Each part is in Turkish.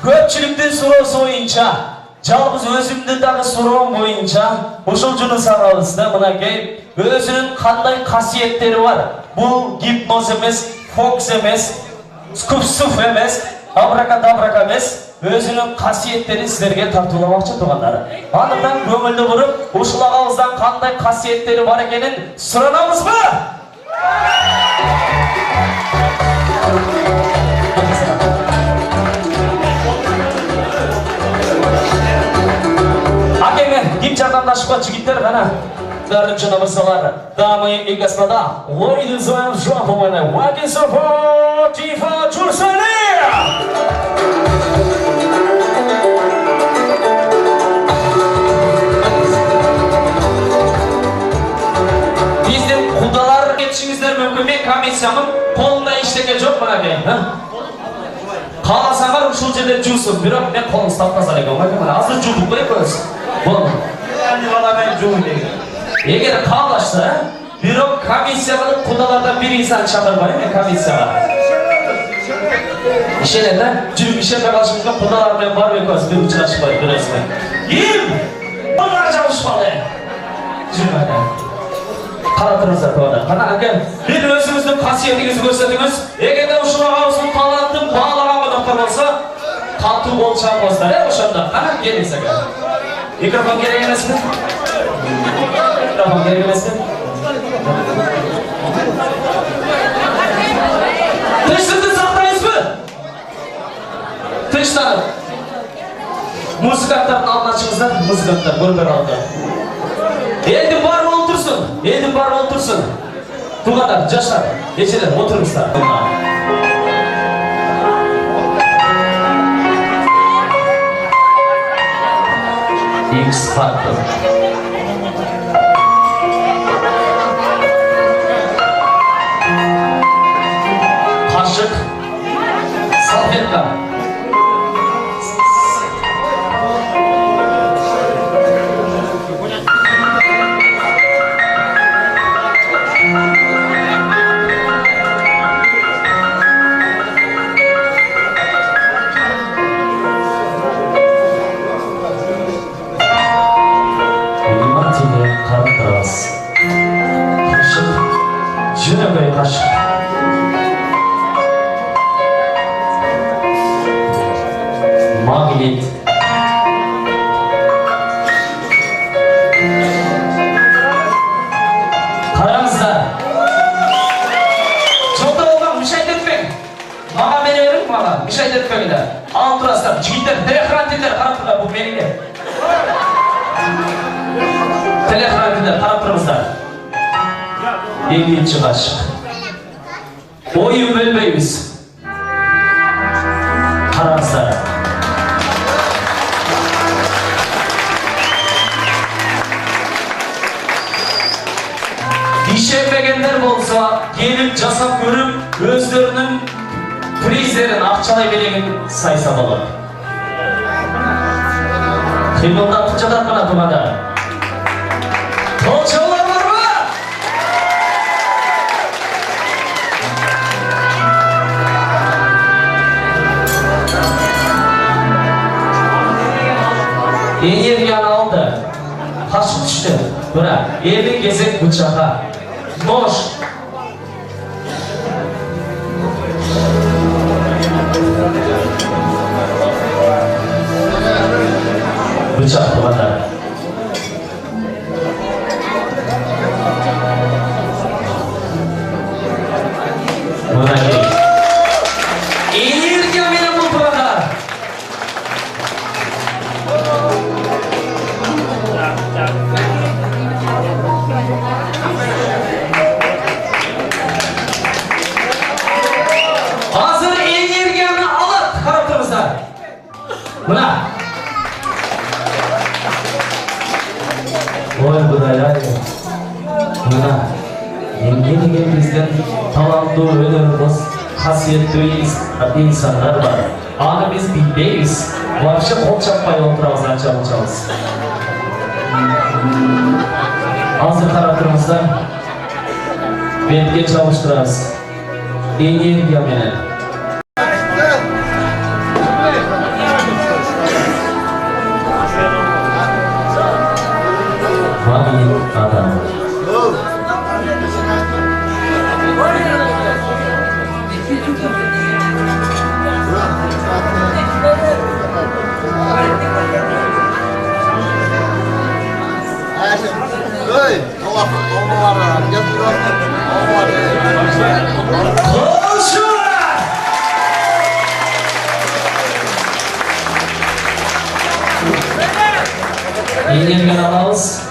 Köpçülükten sorusu boyunca, жалғыз өзімді дағы соруым бойынша, ошол жунус ағабызда мынакей өзінің қандай қасиеттері бар. Бұл гипноз емес, фокс емес, скуф-суф емес, абракадабрака емес, өзінің қасиеттерін сіздерге тартуламақшы туғандар. Андықтан көңілді бұрып, ошол ағабыздан қандай қасиеттері бар екенін сұранамыз ба? Гимн жардамдашып жігіттер ғана бірінші мырзалар, дамы и господа, ladies and gentlemen, welcome to Тифа Чурсалия! Біздің құдалар кетшіңіздер мүмкін, мен комиссиямын қолында ештеңе жоқ мынакей. Қаласаңар ушул жерде жусын, бирок мен қолын ұстап тазар екен. Азыр жудық қой көз. Бұл егер қалашса, бирок комиссияға құдалардан бір инсан шақырбай, мен комиссияға. Ишеледі, жүріп ішерме қалшымызға құдалармен бар бекөз, бір ұшырашпай, бір өсімей. Ем! Бұлар жауышпалы! Жүрмәді. Қаратырыңыздар туады. Қана әкен, бір өзіңіздің қасиетіңізді көрсетіңіз. Егерде ұшыл ағауызын таланттың бағалаған қонақтар болса, тату болшаңыздар, ошанда. Қана келіңіз әкен. Mikrofon gerek емес mi? Mikrofon gerek емес mi? Tıştırdı sahtayız mı? Tıştırdı. Muzikantların alın açınızda, muzikantlar, bölber aldı. Eldim var mı otursun? Eldim var mı otursun? Tuğalar, caşlar, geçelim, oturmuşlar. X Factor. Kaşık, salfetka. Magnet. Қараңыздар. Жолда болған мішайт етпең. Маған бере берің маған, мішайт етпеңдер. Алып тұрасыздар, жігіттер, телехранителер қарап тұрған бұл меніңе. Телехранителер қарап тұрыңыздар. Екінші ғашық. Ойын бөлмейміз. Қараңыздар. İşenmegender bolsa, gelip жасап көріп, өздерінің призерін ақчалай береген сайса болады. Қимылдап жатат мына тұмада. Қолшаулар бар ма? Энергияны алды, қашып түсті. Бірақ, елдің кезек бычаға. Нож. Bıçak tuğada. Buna gel. Enerjiya benim bu tuğada. Hazır energiyanı alıp tarafımızdan. Buna. Oy budaylar. Buna. Yenge bizden talantlı öneriyoruz. hasiyetli insanlar var. Ama biz bilmeyiz. Vapşa kol çapmaya oturağız, açalım. Hazır karakterimizde belge çalıştırırız. Energiya menen. Vami adam. Energiya alırız.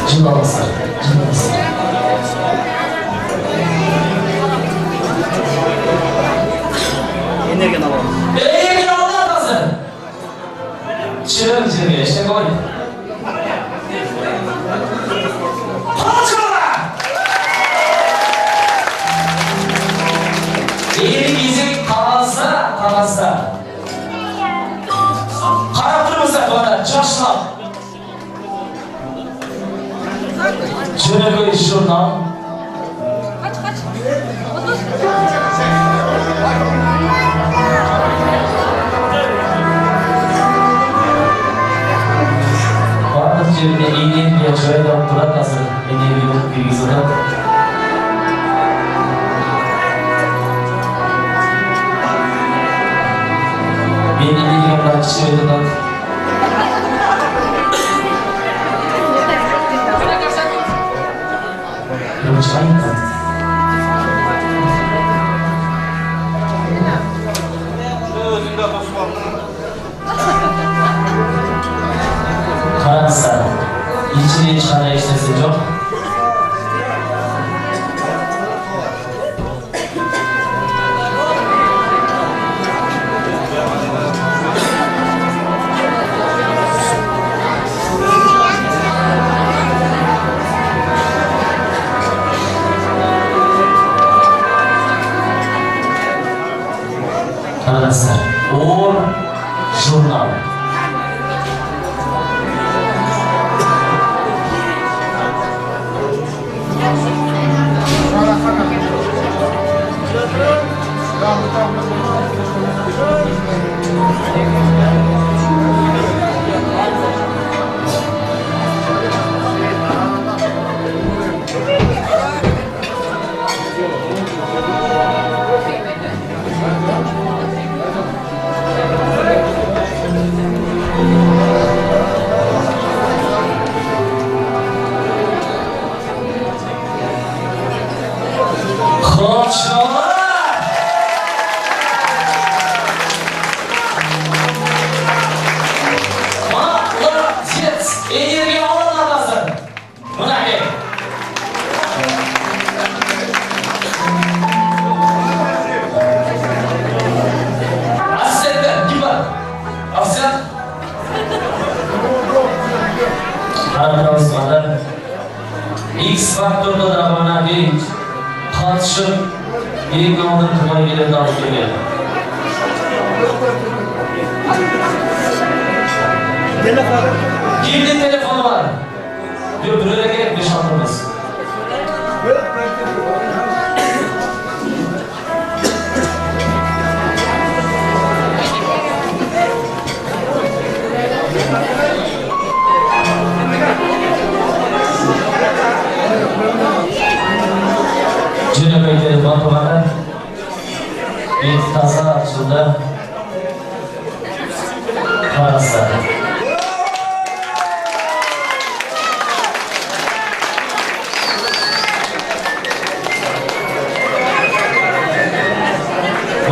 Cılalasın. Energiya alalım. Energiya alasın. Çırım işte koy. Elimizin kalasa. Karakterimize bana coşlap. Şöyle koy şuradan. Kaç. Varlık cebine enerjiye şöyle durak hazır. Enerji yok bir yüzüne. Benim enerjim var şöyle bak. Çıkayım da. Karansa, içine işare işlesin çok. Karansa, or jurnal. X faktörde de bana bir katışıp ilk aldığın tımayı da alıp geliyor. Telefon. Kimde telefonu var? Diyor buraya gerek bir şartımız. Cüneyt telefon kullanır. Bir tasa açıldı. Parası.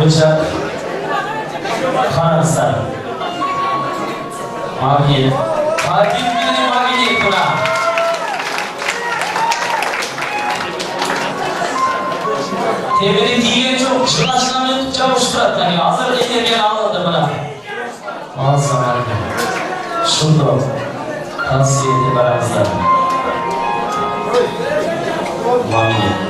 bo'yicha qaraslar. Magniyev bilan tebirik yiyen çok çıraşlarını çavuşturat yani hazır energiyani aldı bana. Ağzına şundan tavsiye edip aramızda. Magniyev.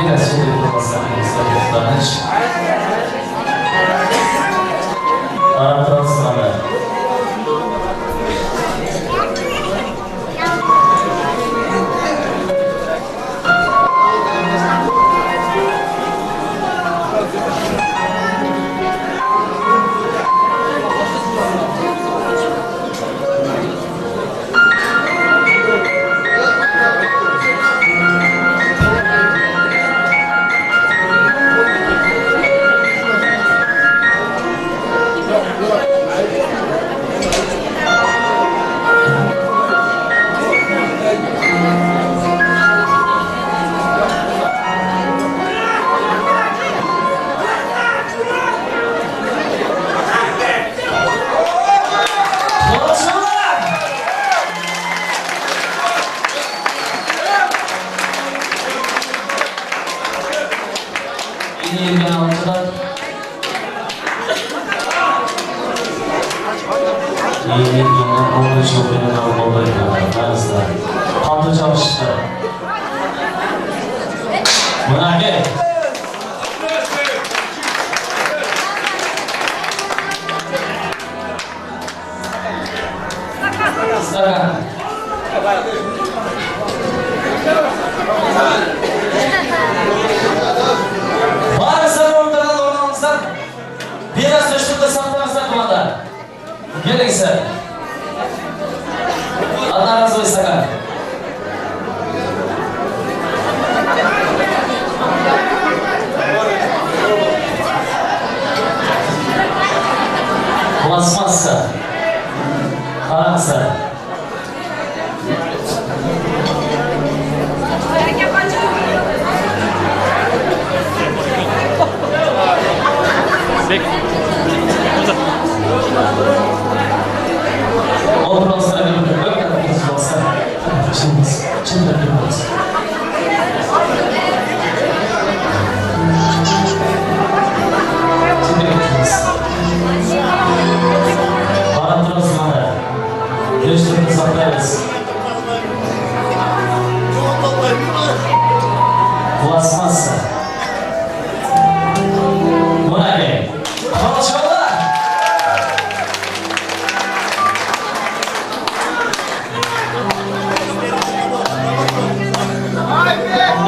Biraz şey yapılmasın. Aratırasınlar. Yeni altılar. Yeni onu çok önemli olaylar. Altı çalıştılar. Buna gel. Sakan. Varsa ortadan oynamazsan biraz üstünde saklanırsa kumada. Gerekse. Allah razı olsun Sakan. Basmazsa. Karansa. O proslara bir kadar olsa şimdi yapıyoruz. Şimdi yapıyoruz. Bana proslara görüştüğümüzü saklarız. Bulaşmazsa buna gel. Konuşalım.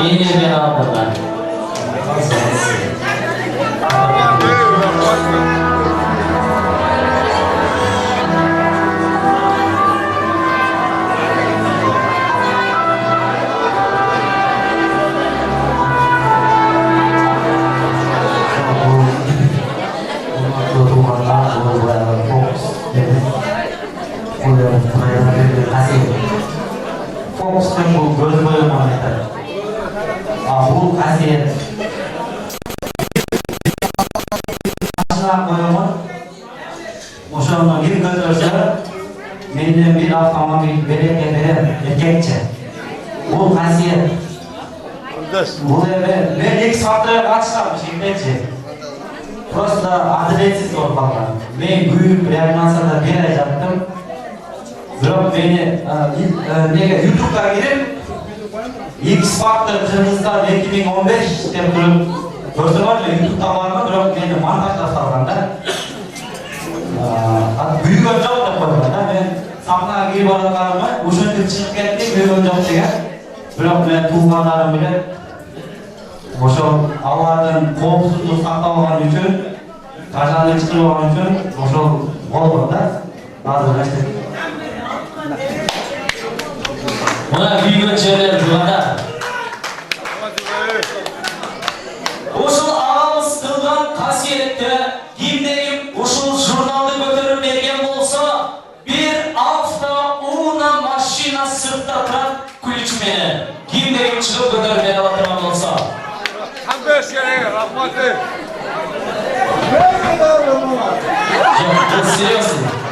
İyi bir abla. Fokus'tan bu göz boyama metodu. Bu kasiyet. Başına koyama. Oşanma bir götürse, benden bir avtomobil verir erkekçe. Bu kasiyet. Bu ben ilk hafta kaçlamış erkekçe. Prosta adaletsiz ortalar. Ben büyük reanimasyonda bir ay yaptım. Biroq beni YouTube'ga girip X Factor Kırgızistan 2015 deb turib ko'rsatib YouTube'da bormi, biroq meni montajlab salganda büyük o'yinchoq deb qo'yganlar. Men sahnaga kelib borganimda o'shanda chiqib ketdi büyük o'yinchoq degan. Biroq men tug'ganlarim bilan o'sha avvaldan qo'rquvsiz saqlab olganim uchun, tajallib chiqib olganim uchun o'sha g'ol bo'ldi. Ba'zilashdi. Buna kuygan şeyler duada. Uşul ağamız kılgan kasiyette kimdeyim uşul jurnalды көтеріп bergen bolsa bir hafta una maşina sırtta turan ключмени kimdeyim çıkıp көтеріп бере алатырған bolsa. Серьезно.